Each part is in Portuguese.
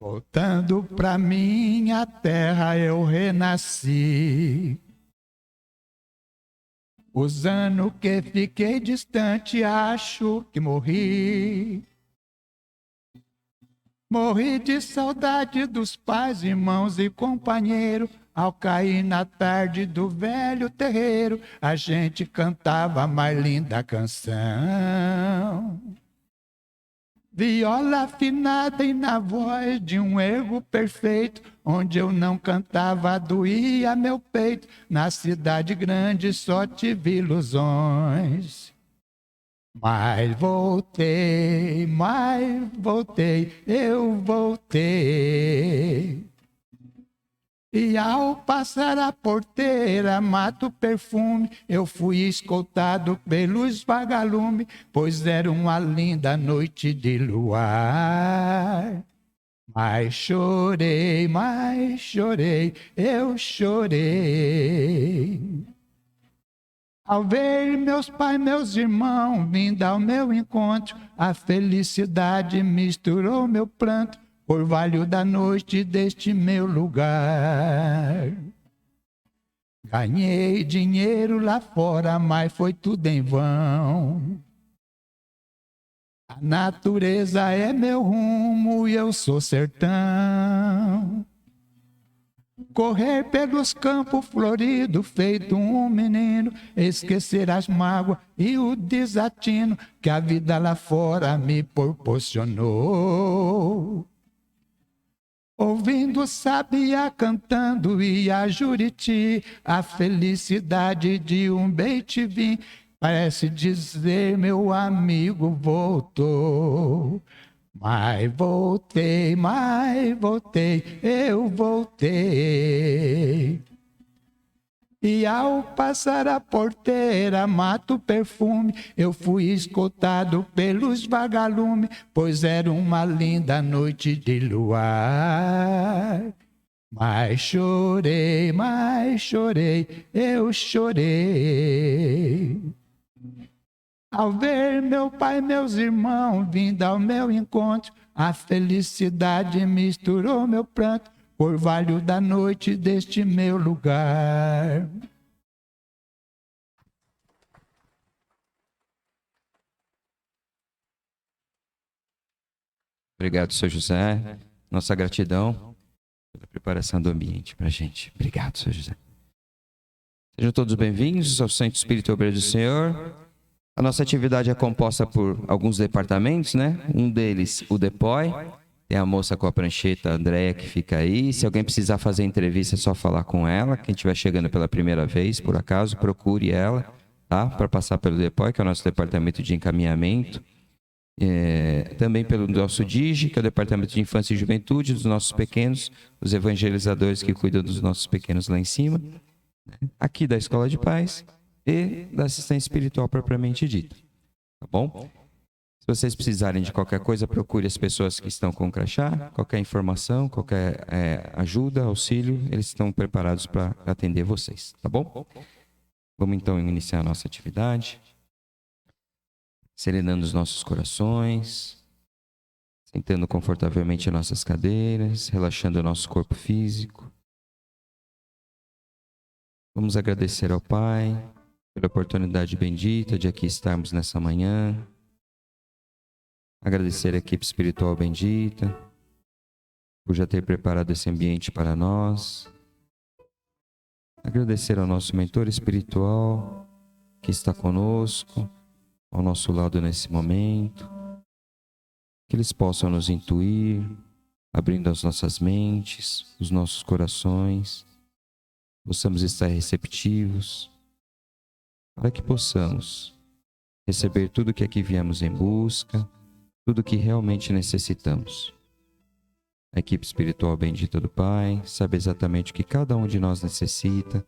Voltando pra minha terra eu renasci. Os anos que fiquei distante acho que morri. Morri de saudade dos pais, irmãos e companheiros. Ao cair na tarde do velho terreiro, a gente cantava a mais linda canção. Viola afinada e na voz de um erro perfeito, onde eu não cantava doía meu peito. Na cidade grande só tive ilusões. Mas voltei, eu voltei. E ao passar a porteira, mato perfume, eu fui escoltado pelos vagalumes, pois era uma linda noite de luar. Mas chorei, eu chorei. Ao ver meus pais, meus irmãos vindo ao meu encontro, a felicidade misturou meu pranto, orvalho da noite deste meu lugar. Ganhei dinheiro lá fora, mas foi tudo em vão. A natureza é meu rumo e eu sou sertão. Correr pelos campos floridos, feito um menino, esquecer as mágoas e o desatino que a vida lá fora me proporcionou. Ouvindo sabiá cantando e a Juriti, a felicidade de um bem-te-vim, parece dizer meu amigo voltou. Mas voltei, eu voltei. E ao passar a porteira, mato perfume, eu fui escoltado pelos vagalumes, pois era uma linda noite de luar. Mas chorei, eu chorei. Ao ver meu pai e meus irmãos vindo ao meu encontro, a felicidade misturou meu pranto, orvalho da noite deste meu lugar. Obrigado, Sr. José. Nossa gratidão pela preparação do ambiente para a gente. Obrigado, Sr. José. Sejam todos bem-vindos ao Santo Espírito Obreiro do Senhor. A nossa atividade é composta por alguns departamentos, né? Um deles, o DEPOI. Tem a moça com a prancheta, a Andréia, que fica aí. Se alguém precisar fazer entrevista, é só falar com ela. Quem estiver chegando pela primeira vez, por acaso, procure ela, tá? Para passar pelo DEPOI, que é o nosso departamento de encaminhamento. Também pelo nosso DIGI, que é o Departamento de Infância e Juventude, dos nossos pequenos, os evangelizadores que cuidam dos nossos pequenos lá em cima. Aqui da Escola de Paz e da assistência espiritual propriamente dita. Tá bom? Se vocês precisarem de qualquer coisa, procure as pessoas que estão com o crachá, qualquer informação, qualquer ajuda, auxílio, eles estão preparados para atender vocês, tá bom? Vamos então iniciar a nossa atividade, serenando os nossos corações, sentando confortavelmente em nossas cadeiras, relaxando o nosso corpo físico. Vamos agradecer ao Pai pela oportunidade bendita de aqui estarmos nessa manhã. Agradecer a equipe espiritual bendita por já ter preparado esse ambiente para nós. Agradecer ao nosso mentor espiritual que está conosco, ao nosso lado nesse momento. Que eles possam nos intuir, abrindo as nossas mentes, os nossos corações. Possamos estar receptivos, para que possamos receber tudo que aqui viemos em busca, tudo que realmente necessitamos. A equipe espiritual bendita do Pai sabe exatamente o que cada um de nós necessita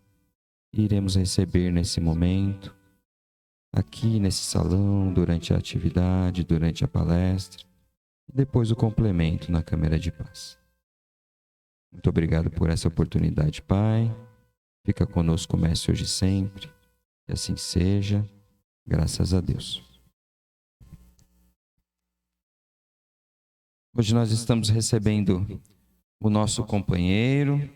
e iremos receber nesse momento, aqui nesse salão, durante a atividade, durante a palestra, e depois o complemento na Câmara de Paz. Muito obrigado por essa oportunidade, Pai. Fica conosco, Mestre, hoje e sempre. Que assim seja, graças a Deus. Hoje nós estamos recebendo o nosso companheiro,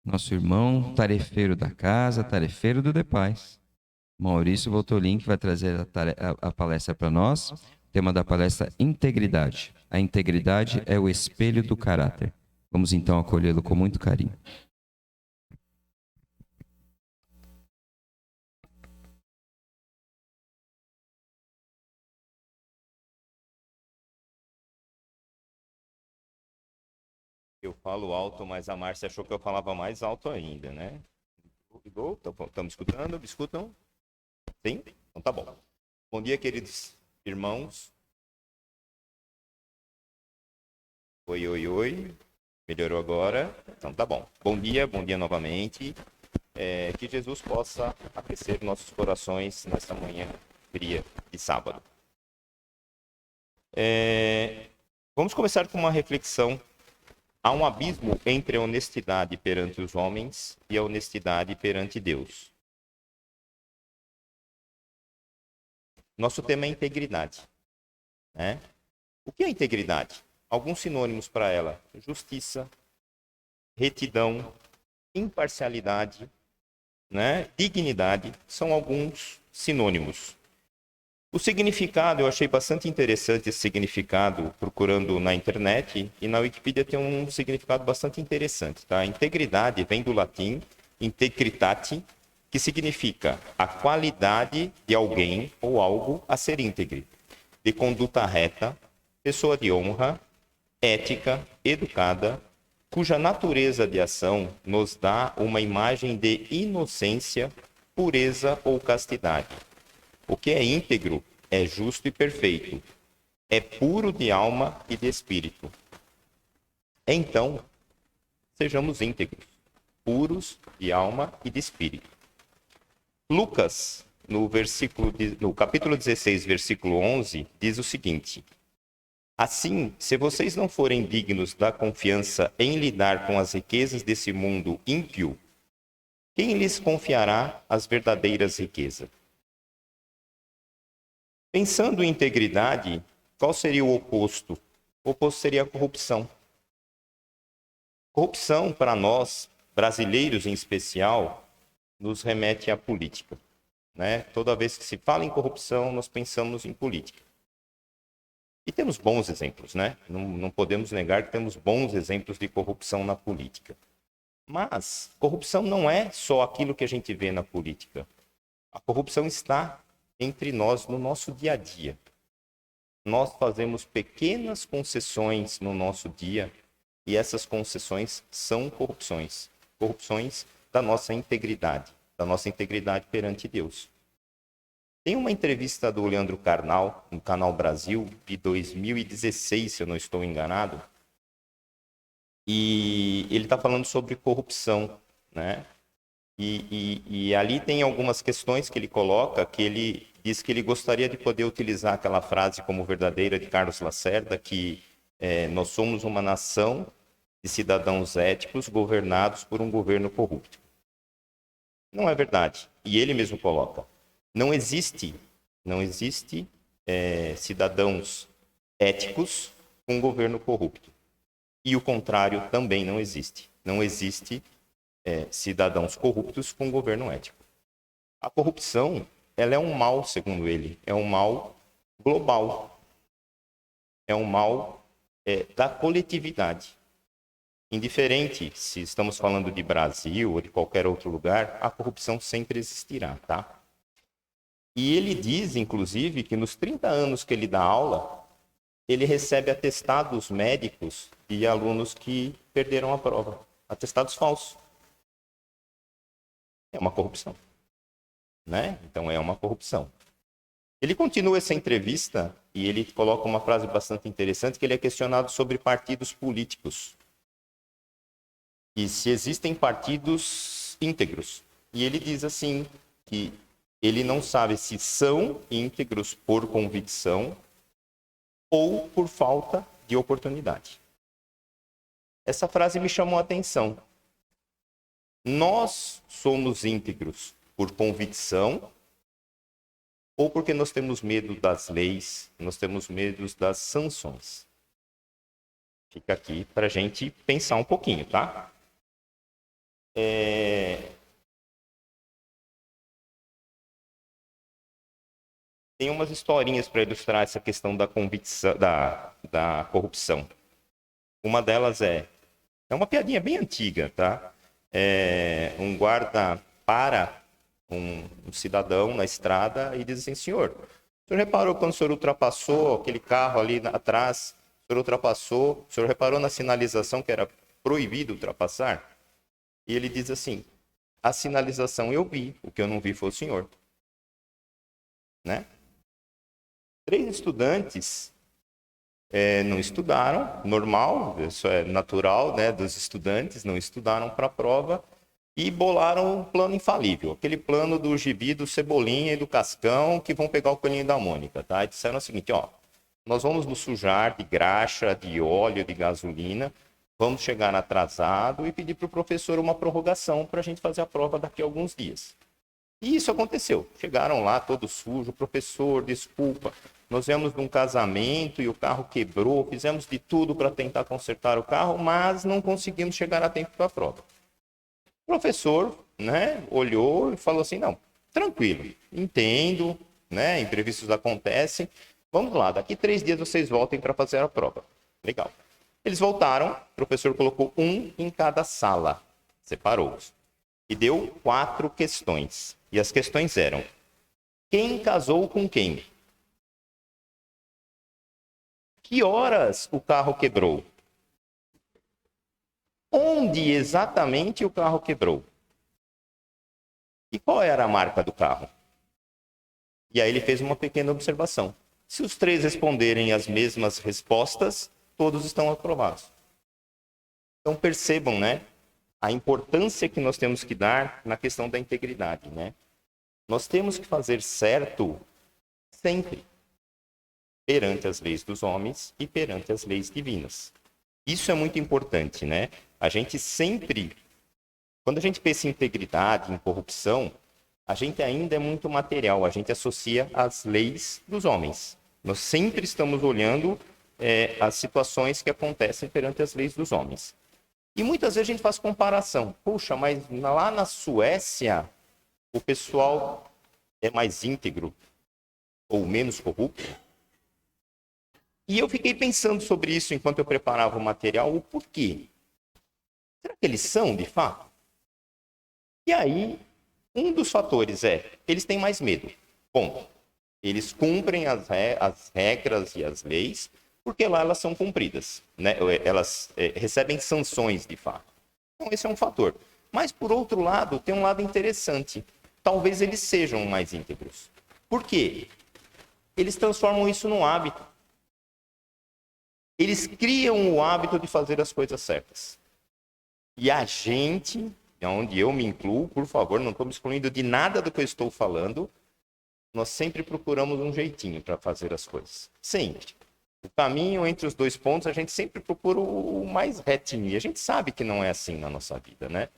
nosso irmão, tarefeiro da casa, tarefeiro do DEPAS. Maurício Voltolin, que vai trazer a palestra para nós. O tema da palestra, integridade. A integridade é o espelho do caráter. Vamos então acolhê-lo com muito carinho. Eu falo alto, mas a Márcia achou que eu falava mais alto ainda, né? Estamos escutando? Me escutam? Sim? Então tá bom. Bom dia, queridos irmãos. Oi, oi, oi. Melhorou agora? Então tá bom. Bom dia novamente. Que Jesus possa aquecer nossos corações nesta manhã fria de sábado. Vamos começar com uma reflexão. Há um abismo entre a honestidade perante os homens e a honestidade perante Deus. Nosso tema é integridade, né? O que é integridade? Alguns sinônimos para ela: justiça, retidão, imparcialidade, né? Dignidade, são alguns sinônimos. O significado, eu achei bastante interessante esse significado, procurando na internet, e na Wikipedia tem um significado bastante interessante, tá? Integridade vem do latim integritate, que significa a qualidade de alguém ou algo a ser íntegre, de conduta reta, pessoa de honra, ética, educada, cuja natureza de ação nos dá uma imagem de inocência, pureza ou castidade. O que é íntegro é justo e perfeito, é puro de alma e de espírito. Então, sejamos íntegros, puros de alma e de espírito. Lucas, no capítulo 16, versículo 11, diz o seguinte: assim, se vocês não forem dignos da confiança em lidar com as riquezas desse mundo ímpio, quem lhes confiará as verdadeiras riquezas? Pensando em integridade, qual seria o oposto? O oposto seria a corrupção. Corrupção, para nós, brasileiros em especial, nos remete à política, né? Toda vez que se fala em corrupção, nós pensamos em política. E temos bons exemplos, né? Não podemos negar que temos bons exemplos de corrupção na política. Mas corrupção não é só aquilo que a gente vê na política. A corrupção está entre nós no nosso dia a dia. Nós fazemos pequenas concessões no nosso dia e essas concessões são corrupções. Corrupções da nossa integridade perante Deus. Tem uma entrevista do Leandro Carnal, no Canal Brasil, de 2016, se eu não estou enganado, e ele está falando sobre corrupção, né? E ali tem algumas questões que ele coloca, que ele diz que ele gostaria de poder utilizar aquela frase como verdadeira de Carlos Lacerda, que nós somos uma nação de cidadãos éticos governados por um governo corrupto. Não é verdade. E ele mesmo coloca. Não existe cidadãos éticos com um governo corrupto. E o contrário também não existe. Não existe cidadãos corruptos com um governo ético. A corrupção, ela é um mal, segundo ele. É um mal global. É um mal da coletividade. Indiferente se estamos falando de Brasil ou de qualquer outro lugar, a corrupção sempre existirá, tá? E ele diz, inclusive, que nos 30 anos que ele dá aula, ele recebe atestados médicos de alunos que perderam a prova. Atestados falsos. É uma corrupção, né? Então é uma corrupção. Ele continua essa entrevista e ele coloca uma frase bastante interessante, que ele é questionado sobre partidos políticos. E se existem partidos íntegros. E ele diz assim, que ele não sabe se são íntegros por convicção ou por falta de oportunidade. Essa frase me chamou a atenção. Nós somos íntegros por convicção ou porque nós temos medo das leis, nós temos medo das sanções? Fica aqui para a gente pensar um pouquinho, tá? Tem umas historinhas para ilustrar essa questão da convicção, da corrupção. Uma delas é uma piadinha bem antiga, tá? Um guarda para um cidadão na estrada e diz assim: senhor, o senhor reparou quando o senhor ultrapassou aquele carro ali atrás? O senhor ultrapassou, o senhor reparou na sinalização que era proibido ultrapassar? E ele diz assim: a sinalização eu vi, o que eu não vi foi o senhor. Né? 3 estudantes não estudaram, normal, isso é natural, né, dos estudantes, não estudaram para a prova e bolaram um plano infalível, aquele plano do gibi, do Cebolinha e do Cascão, que vão pegar o coelhinho da Mônica, tá? E disseram o seguinte: ó, nós vamos nos sujar de graxa, de óleo, de gasolina, vamos chegar atrasado e pedir para o professor uma prorrogação para a gente fazer a prova daqui a alguns dias. E isso aconteceu. Chegaram lá todo sujo, professor, desculpa, nós viemos de um casamento e o carro quebrou, fizemos de tudo para tentar consertar o carro, mas não conseguimos chegar a tempo para a prova. O professor, né, olhou e falou assim: não, tranquilo, entendo, né, imprevistos acontecem, vamos lá, daqui 3 dias vocês voltem para fazer a prova. Legal. Eles voltaram, o professor colocou um em cada sala, separou-os, e deu 4 questões. E as questões eram: quem casou com quem? Que horas o carro quebrou? Onde exatamente o carro quebrou? E qual era a marca do carro? E aí ele fez uma pequena observação. Se os 3 responderem as mesmas respostas, todos estão aprovados. Então percebam, né, a importância que nós temos que dar na questão da integridade, né? Nós temos que fazer certo sempre, perante as leis dos homens e perante as leis divinas. Isso é muito importante, né? A gente sempre, quando a gente pensa em integridade, em corrupção, a gente ainda é muito material, a gente associa às leis dos homens. Nós sempre estamos olhando as situações que acontecem perante as leis dos homens. E muitas vezes a gente faz comparação. Puxa, mas lá na Suécia o pessoal é mais íntegro ou menos corrupto? E eu fiquei pensando sobre isso enquanto eu preparava o material, o porquê. Será que eles são, de fato? E aí, um dos fatores eles têm mais medo. Bom, eles cumprem as regras e as leis, porque lá elas são cumpridas, né? Elas recebem sanções, de fato. Então, esse é um fator. Mas, por outro lado, tem um lado interessante. Talvez eles sejam mais íntegros. Por quê? Eles transformam isso num hábito. Eles criam o hábito de fazer as coisas certas. E a gente, onde eu me incluo, por favor, não estou me excluindo de nada do que eu estou falando, nós sempre procuramos um jeitinho para fazer as coisas. Sempre. O caminho entre os 2 pontos, a gente sempre procura o mais retinho. E a gente sabe que não é assim na nossa vida, né?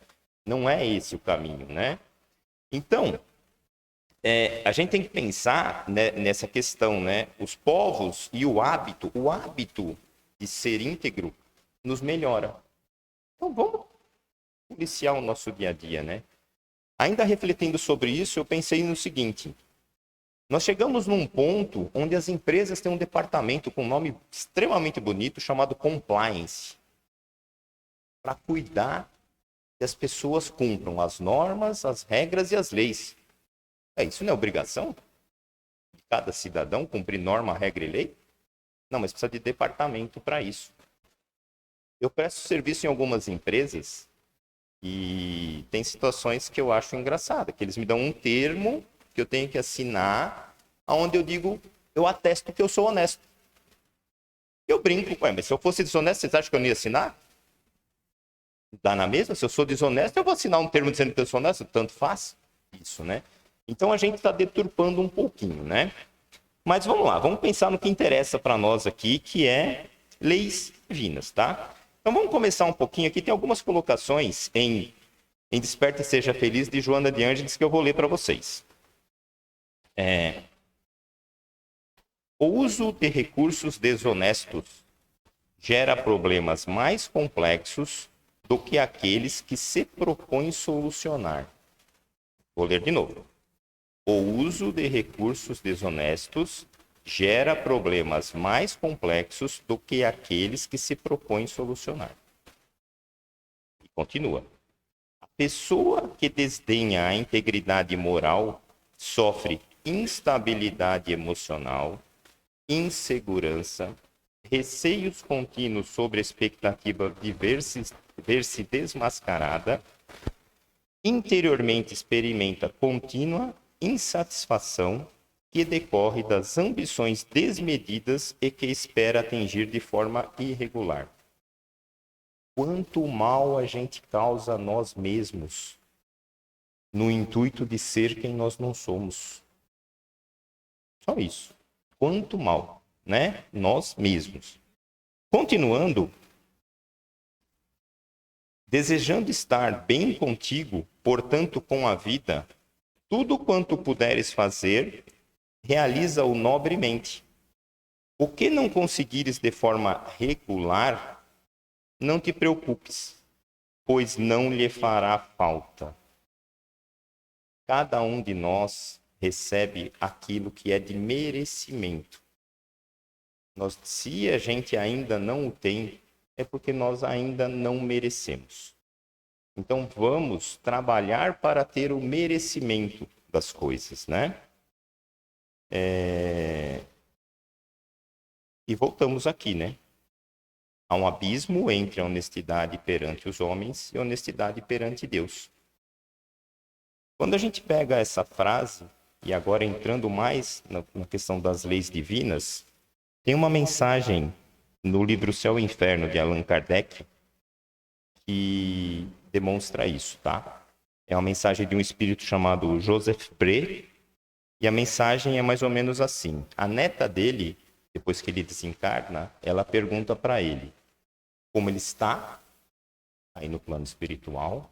Não é esse o caminho, né? Então, a gente tem que pensar, né, nessa questão, né? Os povos e o hábito de ser íntegro nos melhora. Então, vamos policiar o nosso dia a dia, né? Ainda refletindo sobre isso, eu pensei no seguinte: nós chegamos num ponto onde as empresas têm um departamento com um nome extremamente bonito chamado compliance, para cuidar que as pessoas cumpram as normas, as regras e as leis. Isso não é obrigação de cada cidadão cumprir norma, regra e lei? Não, mas precisa de departamento para isso. Eu presto serviço em algumas empresas e tem situações que eu acho engraçada, que eles me dão um termo que eu tenho que assinar, onde eu digo, eu atesto que eu sou honesto. Eu brinco, mas se eu fosse desonesto, vocês acham que eu não ia assinar? Dá na mesma? Se eu sou desonesto, eu vou assinar um termo dizendo que eu sou honesto, tanto faz isso, né? Então a gente está deturpando um pouquinho, né? Mas vamos lá, vamos pensar no que interessa para nós aqui, que é leis divinas, tá? Então vamos começar um pouquinho aqui. Tem algumas colocações em Desperta e Seja Feliz, de Joana de Ângeles, que eu vou ler para vocês. O uso de recursos desonestos gera problemas mais complexos do que aqueles que se propõem solucionar. Vou ler de novo. O uso de recursos desonestos gera problemas mais complexos do que aqueles que se propõem solucionar. E continua. A pessoa que desdenha a integridade moral sofre instabilidade emocional, insegurança, receios contínuos sobre a expectativa de ver-se desmascarada, interiormente experimenta contínua insatisfação que decorre das ambições desmedidas e que espera atingir de forma irregular. Quanto mal a gente causa a nós mesmos no intuito de ser quem nós não somos. Só isso. Quanto mal, né? Nós mesmos. Continuando, desejando estar bem contigo, portanto com a vida, tudo quanto puderes fazer, realiza-o nobremente. O que não conseguires de forma regular, não te preocupes, pois não lhe fará falta. Cada um de nós recebe aquilo que é de merecimento. Se a gente ainda não o tem, é porque nós ainda não merecemos. Então vamos trabalhar para ter o merecimento das coisas, né? E voltamos aqui, né? Há um abismo entre a honestidade perante os homens e a honestidade perante Deus. Quando a gente pega essa frase, e agora entrando mais na questão das leis divinas, tem uma mensagem no livro Céu e Inferno, de Allan Kardec, que demonstra isso, tá? É uma mensagem de um espírito chamado Joseph Bré, e a mensagem é mais ou menos assim. A neta dele, depois que ele desencarna, ela pergunta para ele como ele está, aí no plano espiritual,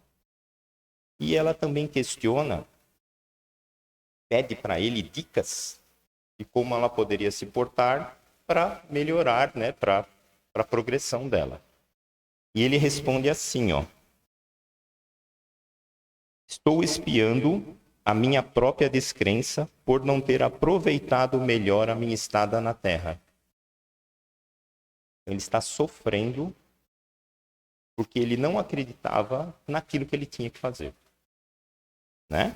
e ela também questiona, pede para ele dicas de como ela poderia se portar para melhorar, né, para a progressão dela. E ele responde assim, ó: estou espiando a minha própria descrença por não ter aproveitado melhor a minha estada na Terra. Ele está sofrendo porque ele não acreditava naquilo que ele tinha que fazer, né?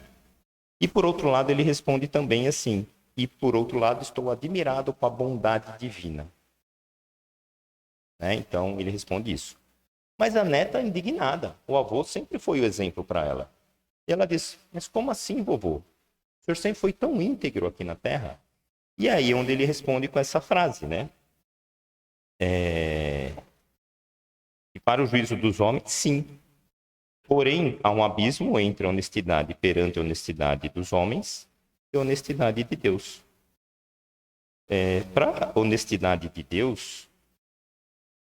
E por outro lado ele responde também assim: e por outro lado estou admirado com a bondade divina, né? Então ele responde isso. Mas a neta é indignada. O avô sempre foi o exemplo para ela. E ela diz: mas como assim, vovô? O senhor sempre foi tão íntegro aqui na Terra? E aí onde ele responde com essa frase, né? E para o juízo dos homens, sim. Porém, há um abismo entre a honestidade perante a honestidade dos homens e a honestidade de Deus. Para a honestidade de Deus,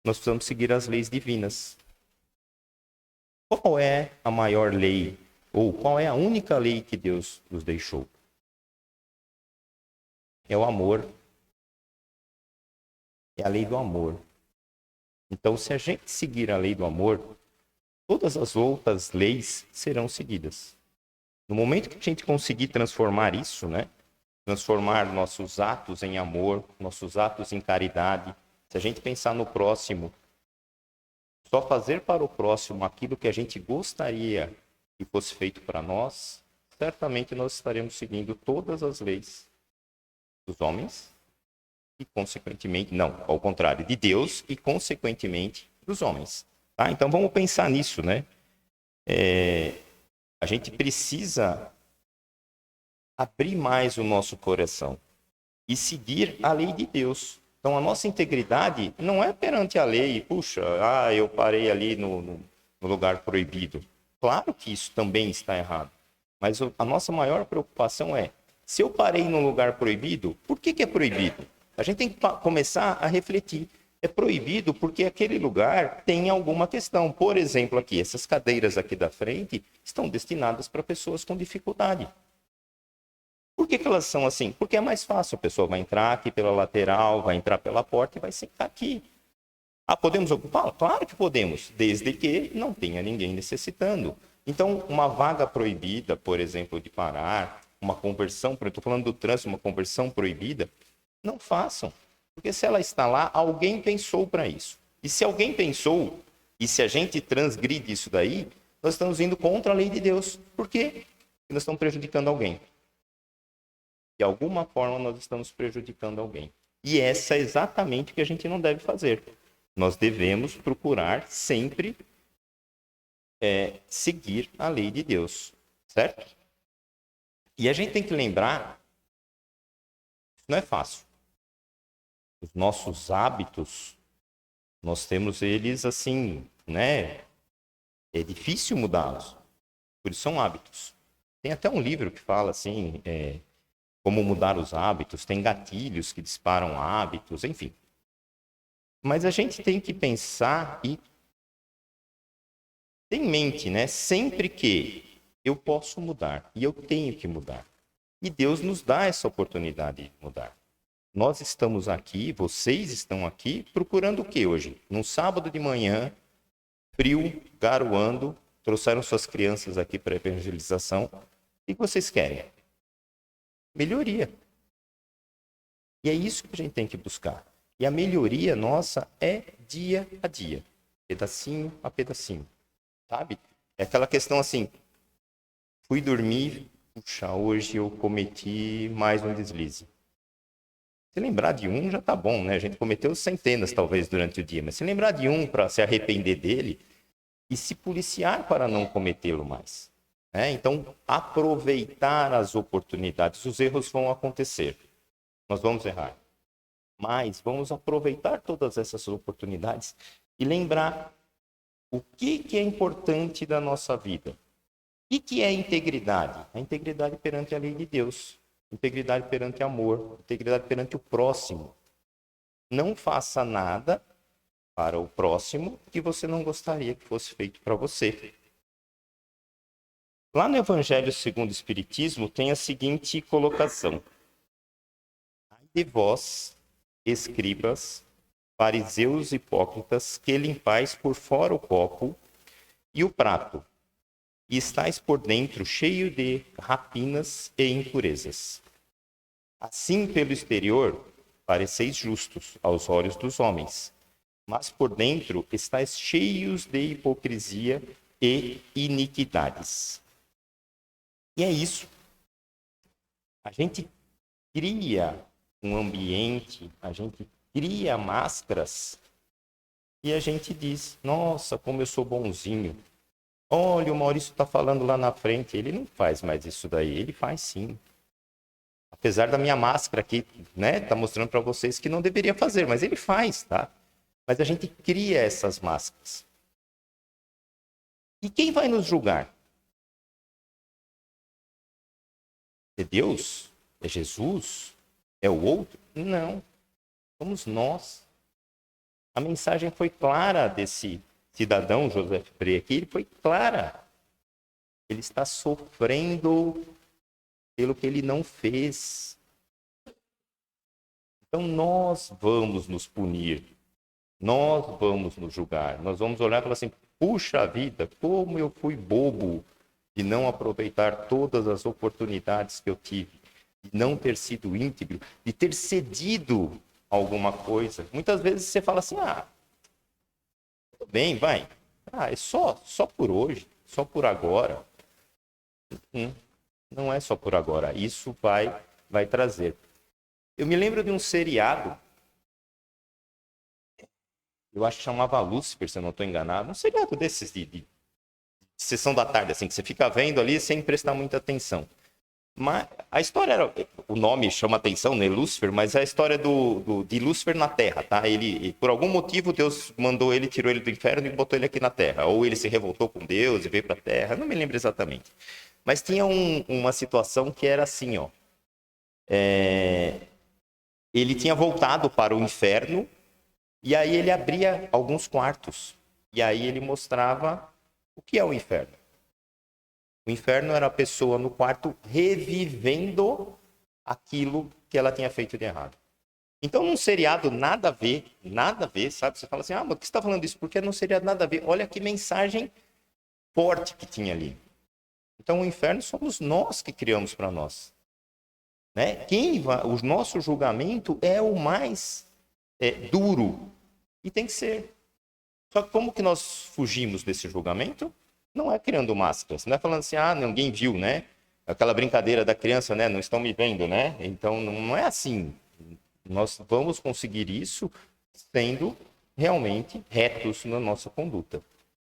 nós precisamos seguir as leis divinas. Qual é a maior lei, ou qual é a única lei que Deus nos deixou? É o amor. É a lei do amor. Então, se a gente seguir a lei do amor, todas as outras leis serão seguidas. No momento que a gente conseguir transformar isso, né? Transformar nossos atos em amor, nossos atos em caridade. Se a gente pensar no próximo, só fazer para o próximo aquilo que a gente gostaria que fosse feito para nós, certamente nós estaremos seguindo todas as leis dos homens e, consequentemente, não, ao contrário, de Deus e, consequentemente, dos homens. Tá? Então, vamos pensar nisso, né? A gente precisa abrir mais o nosso coração e seguir a lei de Deus. Então, a nossa integridade não é perante a lei, puxa, eu parei ali no lugar proibido. Claro que isso também está errado. Mas a nossa maior preocupação é, se eu parei num lugar proibido, por que é proibido? A gente tem que começar a refletir. É proibido porque aquele lugar tem alguma questão. Por exemplo, aqui, essas cadeiras aqui da frente estão destinadas para pessoas com dificuldade. Por que elas são assim? Porque é mais fácil. A pessoa vai entrar aqui pela lateral, vai entrar pela porta e vai sentar aqui. Ah, podemos ocupá-la? Claro que podemos, desde que não tenha ninguém necessitando. Então, uma vaga proibida, por exemplo, de parar, uma conversão, estou falando do trânsito, uma conversão proibida, não façam. Porque se ela está lá, alguém pensou para isso. E se alguém pensou, e se a gente transgride isso daí, nós estamos indo contra a lei de Deus. Por quê? Porque nós estamos prejudicando alguém. De alguma forma, nós estamos prejudicando alguém. E essa é exatamente o que a gente não deve fazer. Nós devemos procurar sempre seguir a lei de Deus, certo? E a gente tem que lembrar, isso não é fácil. Os nossos hábitos, nós temos eles assim, né? É difícil mudá-los. Por isso são hábitos. Tem até um livro que fala assim, como mudar os hábitos, tem gatilhos que disparam hábitos, enfim. Mas a gente tem que pensar e ter em mente, né? Sempre que eu posso mudar e eu tenho que mudar. E Deus nos dá essa oportunidade de mudar. Nós estamos aqui, vocês estão aqui, procurando o que hoje? Num sábado de manhã, frio, garoando, trouxeram suas crianças aqui para a evangelização. O que vocês querem? Melhoria. E é isso que a gente tem que buscar. E a melhoria nossa é dia a dia, pedacinho a pedacinho, sabe? É aquela questão assim, fui dormir, puxa, hoje eu cometi mais um deslize. Se lembrar de um já tá bom, né? A gente cometeu centenas talvez durante o dia, mas se lembrar de um para se arrepender dele e se policiar para não cometê-lo mais. Então, aproveitar as oportunidades. Os erros vão acontecer. Nós vamos errar. Mas vamos aproveitar todas essas oportunidades e lembrar o que é importante da nossa vida. O que é integridade? A integridade perante a lei de Deus. Integridade perante amor. Integridade perante o próximo. Não faça nada para o próximo que você não gostaria que fosse feito para você. Lá no Evangelho segundo o Espiritismo tem a seguinte colocação. Ai de vós, escribas, fariseus hipócritas, que limpais por fora o copo e o prato, e estáis por dentro cheio de rapinas e impurezas. Assim, pelo exterior, pareceis justos aos olhos dos homens, mas por dentro estáis cheios de hipocrisia e iniquidades. E é isso. A gente cria um ambiente, a gente cria máscaras e a gente diz, nossa, como eu sou bonzinho. Olha, o Maurício está falando lá na frente, ele não faz mais isso daí, ele faz sim. Apesar da minha máscara aqui, né, tá mostrando para vocês que não deveria fazer, mas ele faz, tá? Mas a gente cria essas máscaras. E quem vai nos julgar? É Deus? É Jesus? É o outro? Não. Somos nós. A mensagem foi clara desse cidadão, José Frei aqui, ele foi clara. Ele está sofrendo pelo que ele não fez. Então nós vamos nos punir. Nós vamos nos julgar. Nós vamos olhar e falar assim, puxa vida, como eu fui bobo de não aproveitar todas as oportunidades que eu tive, de não ter sido íntegro, de ter cedido alguma coisa. Muitas vezes você fala assim, tudo bem, vai. É só por hoje, só por agora. Não é só por agora. Isso vai trazer. Eu me lembro de um seriado, eu acho que chamava Lúcifer, se eu não estou enganado. Um seriado desses de sessão da tarde, assim, que você fica vendo ali sem prestar muita atenção. Mas a história era, o nome chama atenção, né, Lúcifer, mas é a história de Lúcifer na Terra, tá? Ele, por algum motivo, Deus mandou ele, tirou ele do inferno e botou ele aqui na Terra. Ou ele se revoltou com Deus e veio para a Terra, não me lembro exatamente. Mas tinha uma situação que era assim, ó. Ele tinha voltado para o inferno e aí ele abria alguns quartos. E aí ele mostrava o que é o inferno. O inferno era a pessoa no quarto revivendo aquilo que ela tinha feito de errado. Então, num seriado nada a ver, sabe? Você fala assim, mas por que você está falando isso? Porque num seriado nada a ver. Olha que mensagem forte que tinha ali. Então, o inferno somos nós que criamos para nós. Né? O nosso julgamento é o mais duro. E tem que ser. Só que como que nós fugimos desse julgamento? Não é criando máscaras. Não é falando assim, ninguém viu, né? Aquela brincadeira da criança, né? Não estão me vendo, né? Então, não é assim. Nós vamos conseguir isso sendo realmente retos na nossa conduta.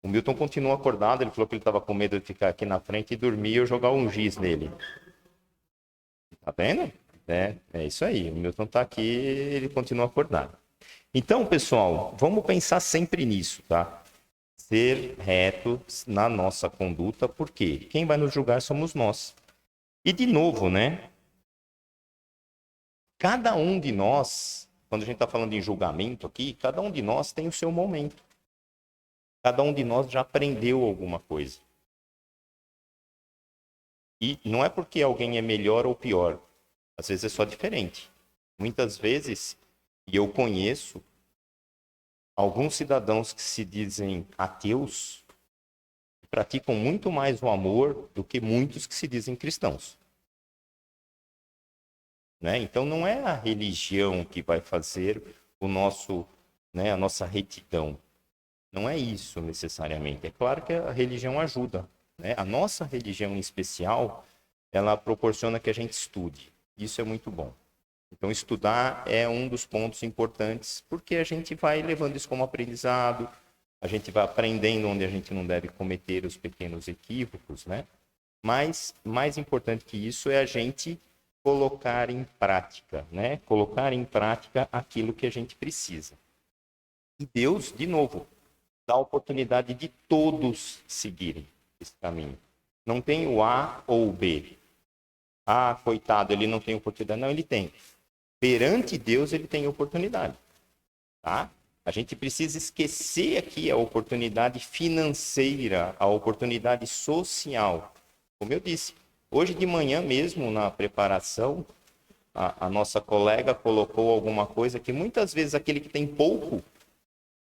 O Milton continua acordado, ele falou que ele estava com medo de ficar aqui na frente e dormir e eu jogar um giz nele. Tá vendo? É isso aí, o Milton está aqui, ele continua acordado. Então, pessoal, vamos pensar sempre nisso, tá? Ser reto na nossa conduta, porque quem vai nos julgar somos nós. E de novo, né? Cada um de nós, quando a gente está falando em julgamento aqui, cada um de nós tem o seu momento. Cada um de nós já aprendeu alguma coisa. E não é porque alguém é melhor ou pior. Às vezes é só diferente. Muitas vezes, e eu conheço alguns cidadãos que se dizem ateus, praticam muito mais o amor do que muitos que se dizem cristãos. Né? Então, não é a religião que vai fazer a nossa retidão. Não é isso necessariamente. É claro que a religião ajuda. Né? A nossa religião em especial, ela proporciona que a gente estude. Isso é muito bom. Então, estudar é um dos pontos importantes, porque a gente vai levando isso como aprendizado, a gente vai aprendendo onde a gente não deve cometer os pequenos equívocos, né? Mas, mais importante que isso é a gente colocar em prática, né? Colocar em prática aquilo que a gente precisa. E Deus, de novo, dá a oportunidade de todos seguirem esse caminho. Não tem o A ou o B. Coitado, ele não tem oportunidade. Não, ele tem. Perante Deus, ele tem oportunidade. Tá? A gente precisa esquecer aqui a oportunidade financeira, a oportunidade social. Como eu disse, hoje de manhã mesmo, na preparação, a nossa colega colocou alguma coisa que muitas vezes aquele que tem pouco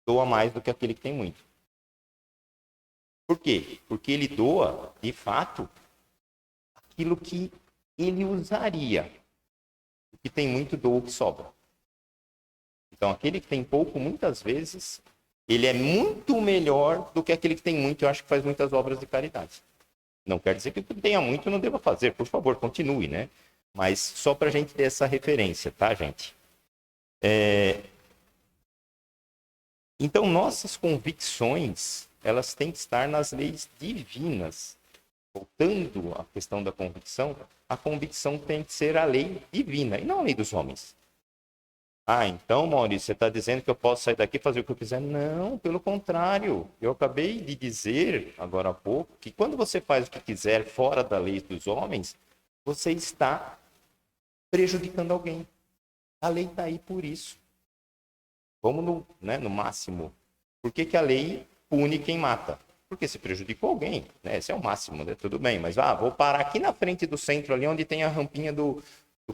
doa mais do que aquele que tem muito. Por quê? Porque ele doa, de fato, aquilo que ele usaria. O que tem muito doa o que sobra. Então, aquele que tem pouco, muitas vezes, ele é muito melhor do que aquele que tem muito. Eu acho que faz muitas obras de caridade. Não quer dizer que o que tenha muito não deva fazer. Por favor, continue, né? Mas só para a gente ter essa referência, tá, gente? Então, nossas convicções, elas têm que estar nas leis divinas. Voltando à questão da convicção, a convicção tem que ser a lei divina e não a lei dos homens. Então, Maurício, você está dizendo que eu posso sair daqui e fazer o que eu quiser? Não, pelo contrário. Eu acabei de dizer, agora há pouco, que quando você faz o que quiser fora da lei dos homens, você está prejudicando alguém. A lei está aí por isso. Vamos no máximo. Por que a lei pune quem mata? Porque se prejudicou alguém. Né? Esse é o máximo, né? Tudo bem. Mas vou parar aqui na frente do centro, ali onde tem a rampinha do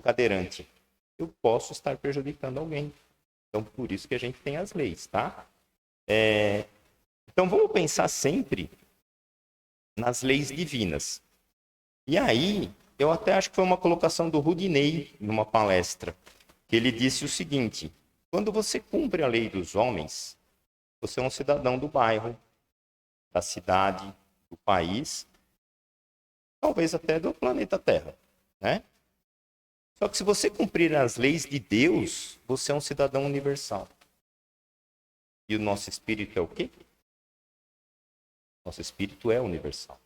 cadeirante. Eu posso estar prejudicando alguém. Então, por isso que a gente tem as leis, tá? Então, vamos pensar sempre nas leis divinas. E aí, eu até acho que foi uma colocação do Rudinei numa palestra, que ele disse o seguinte: quando você cumpre a lei dos homens, você é um cidadão do bairro, da cidade, do país, talvez até do planeta Terra, né? Só que se você cumprir as leis de Deus, você é um cidadão universal. E o nosso espírito é o quê? Nosso espírito é universal.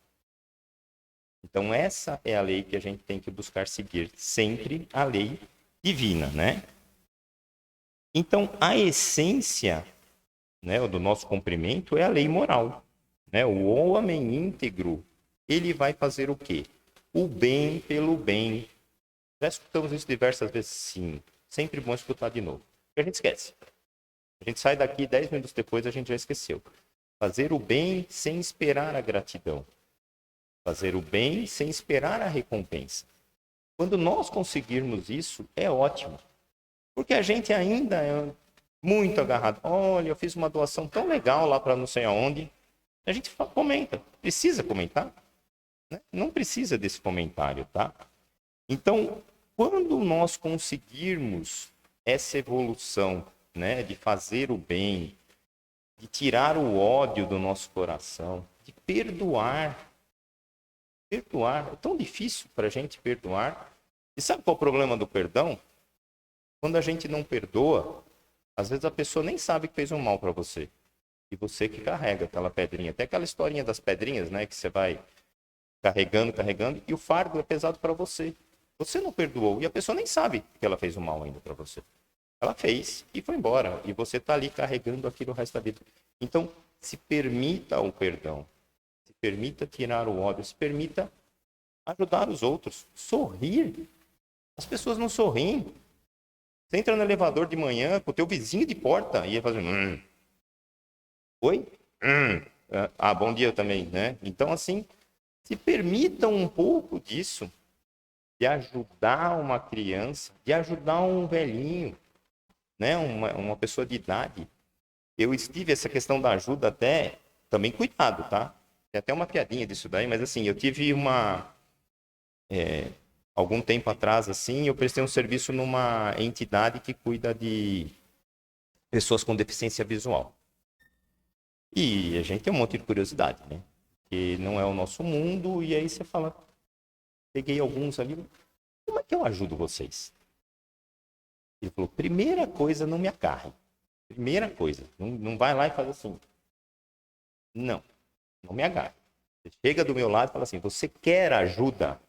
Então essa é a lei que a gente tem que buscar seguir, sempre a lei divina, né? Então a essência, né, do nosso cumprimento é a lei moral, né? O homem íntegro, ele vai fazer o quê? O bem pelo bem. Já escutamos isso diversas vezes, sim. Sempre bom escutar de novo. Porque a gente esquece. A gente sai daqui 10 minutos depois, a gente já esqueceu. Fazer o bem sem esperar a gratidão. Fazer o bem sem esperar a recompensa. Quando nós conseguirmos isso, é ótimo. Porque a gente ainda é muito agarrado. Olha, eu fiz uma doação tão legal lá para não sei aonde. A gente comenta. Precisa comentar? Né? Não precisa desse comentário, tá? Então, quando nós conseguirmos essa evolução, né, de fazer o bem, de tirar o ódio do nosso coração, de perdoar. Perdoar. É tão difícil para a gente perdoar. E sabe qual é o problema do perdão? Quando a gente não perdoa, às vezes a pessoa nem sabe que fez um mal para você. E você que carrega aquela pedrinha. Até aquela historinha das pedrinhas, né? Que você vai carregando, e o fardo é pesado para você. Você não perdoou e a pessoa nem sabe que ela fez um mal ainda para você. Ela fez e foi embora. E você está ali carregando aquilo o resto da vida. Então, se permita o perdão. Se permita tirar o ódio. Se permita ajudar os outros. Sorrir. As pessoas não sorriem. Você entra no elevador de manhã com o teu vizinho de porta e ele faz Oi? Bom dia também, né? Então, assim, se permitam um pouco disso, de ajudar uma criança, de ajudar um velhinho, né? Uma pessoa de idade. Eu estive essa questão da ajuda até, também cuidado, tá? Tem até uma piadinha disso daí, mas assim, eu tive algum tempo atrás, assim, eu prestei um serviço numa entidade que cuida de pessoas com deficiência visual. E a gente tem um monte de curiosidade, né? Que não é o nosso mundo, e aí você fala, peguei alguns ali, como é que eu ajudo vocês? Ele falou, primeira coisa, não me agarre. Primeira coisa, não vai lá e faz assim. Não me agarre. Você chega do meu lado e fala assim, você quer ajuda?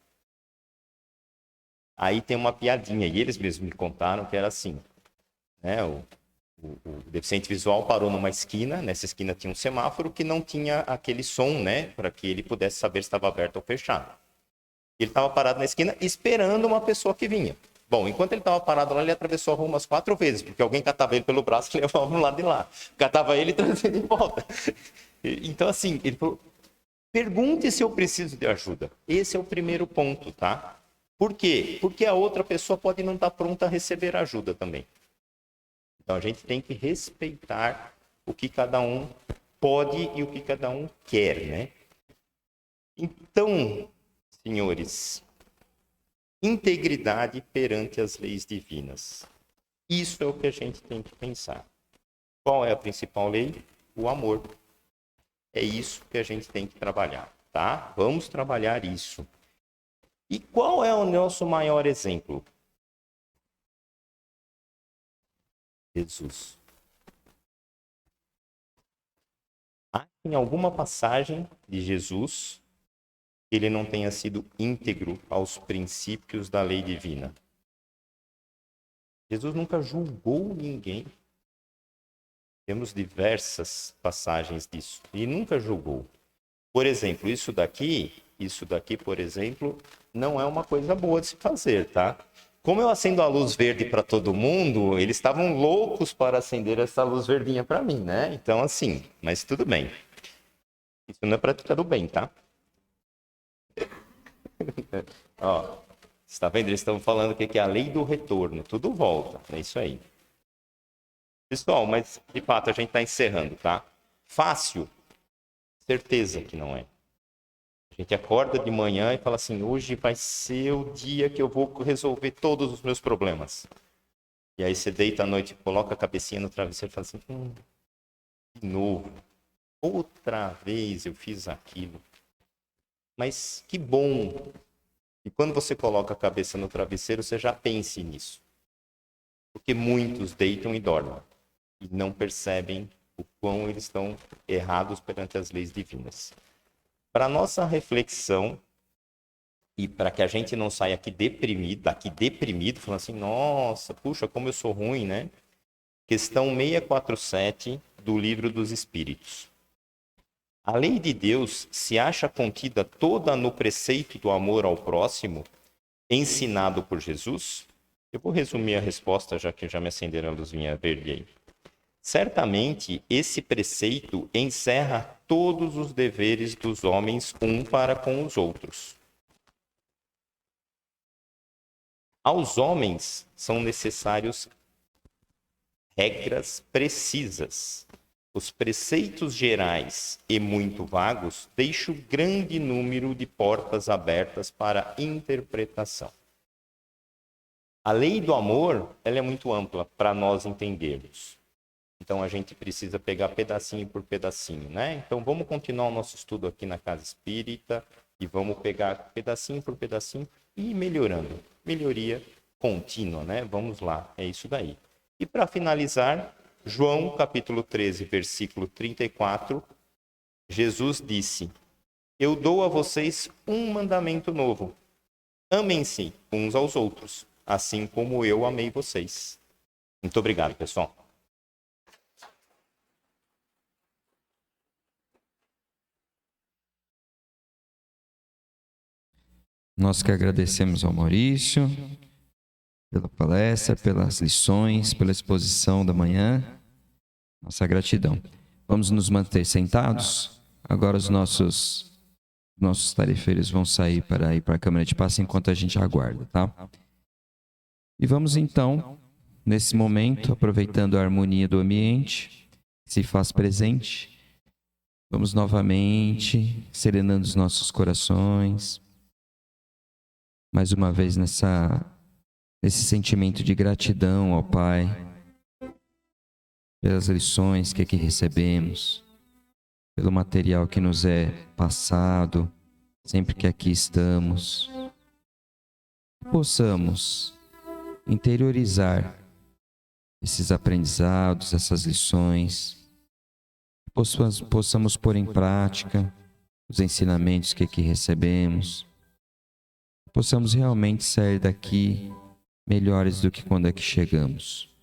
Aí tem uma piadinha, e eles mesmos me contaram que era assim, né? O deficiente visual parou numa esquina, nessa esquina tinha um semáforo que não tinha aquele som, né? Para que ele pudesse saber se estava aberto ou fechado. Ele estava parado na esquina esperando uma pessoa que vinha. Bom, enquanto ele estava parado lá, ele atravessou a rua umas 4 vezes, porque alguém catava ele pelo braço e levava no lado de lá. Catava ele e trazia de volta. Então, assim, ele falou, pergunte se eu preciso de ajuda. Esse é o primeiro ponto, tá? Por quê? Porque a outra pessoa pode não estar pronta a receber ajuda também. Então, a gente tem que respeitar o que cada um pode e o que cada um quer, né? Então, senhores, integridade perante as leis divinas. Isso é o que a gente tem que pensar. Qual é a principal lei? O amor. É isso que a gente tem que trabalhar, tá? Vamos trabalhar isso. E qual é o nosso maior exemplo? Jesus. Há em alguma passagem de Jesus que ele não tenha sido íntegro aos princípios da lei divina? Jesus nunca julgou ninguém. Temos diversas passagens disso. E nunca julgou. Por exemplo, isso daqui, por exemplo, não é uma coisa boa de se fazer, tá? Como eu acendo a luz verde para todo mundo, eles estavam loucos para acender essa luz verdinha para mim, né? Então, assim, mas tudo bem. Isso não é praticar do bem, tá? Ó, você está vendo? Eles estão falando que é a lei do retorno. Tudo volta. É isso aí. Pessoal, mas de fato a gente está encerrando, tá? Fácil? Certeza que não é. A gente acorda de manhã e fala assim, hoje vai ser o dia que eu vou resolver todos os meus problemas. E aí você deita à noite, coloca a cabecinha no travesseiro e fala assim, de novo, outra vez eu fiz aquilo. Mas que bom. E quando você coloca a cabeça no travesseiro, você já pense nisso. Porque muitos deitam e dormem e não percebem o quão eles estão errados perante as leis divinas. Para nossa reflexão e para que a gente não saia aqui deprimido, falando assim, nossa, puxa, como eu sou ruim, né? Questão 647 do Livro dos Espíritos. A lei de Deus se acha contida toda no preceito do amor ao próximo, ensinado por Jesus? Eu vou resumir a resposta, já que já me acenderam a luzinha verde aí. Certamente, esse preceito encerra todos os deveres dos homens um para com os outros. Aos homens são necessários regras precisas. Os preceitos gerais e muito vagos deixam grande número de portas abertas para interpretação. A lei do amor, ela é muito ampla para nós entendermos. Então, a gente precisa pegar pedacinho por pedacinho, né? Então, vamos continuar o nosso estudo aqui na Casa Espírita e vamos pegar pedacinho por pedacinho e ir melhorando. Melhoria contínua, né? Vamos lá, é isso daí. E para finalizar, João capítulo 13, versículo 34, Jesus disse: eu dou a vocês um mandamento novo. Amem-se uns aos outros, assim como eu amei vocês. Muito obrigado, pessoal. Nós que agradecemos ao Maurício pela palestra, pelas lições, pela exposição da manhã. Nossa gratidão. Vamos nos manter sentados. Agora os nossos tarefeiros vão sair para ir para a câmara de passe enquanto a gente aguarda, tá? E vamos então, nesse momento, aproveitando a harmonia do ambiente, que se faz presente, vamos novamente serenando os nossos corações, mais uma vez nesse sentimento de gratidão ao Pai, pelas lições que aqui recebemos, pelo material que nos é passado, sempre que aqui estamos. Possamos interiorizar esses aprendizados, essas lições, possamos pôr em prática os ensinamentos que aqui recebemos, possamos realmente sair daqui melhores do que quando aqui chegamos.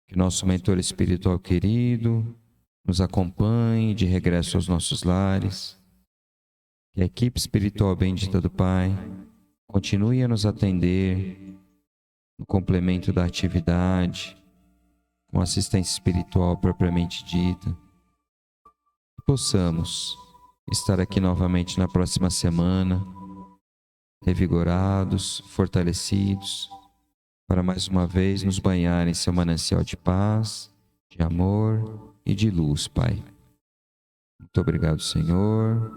Que nosso mentor espiritual querido nos acompanhe de regresso aos nossos lares. Que a equipe espiritual bendita do Pai continue a nos atender no complemento da atividade, com assistência espiritual propriamente dita. Que possamos estar aqui novamente na próxima semana, revigorados, fortalecidos, para mais uma vez nos banhar em seu manancial de paz, de amor e de luz, Pai. Muito obrigado, Senhor.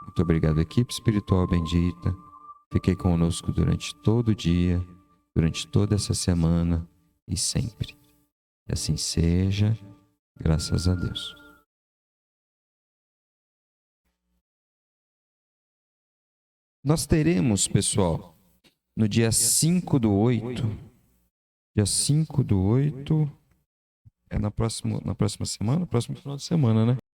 Muito obrigado, equipe espiritual bendita. Fiquei conosco durante todo o dia, durante toda essa semana e sempre. Que assim seja, graças a Deus. Nós teremos, pessoal, no dia 5/8, dia 5/8, é na próxima semana, próximo final de semana, né?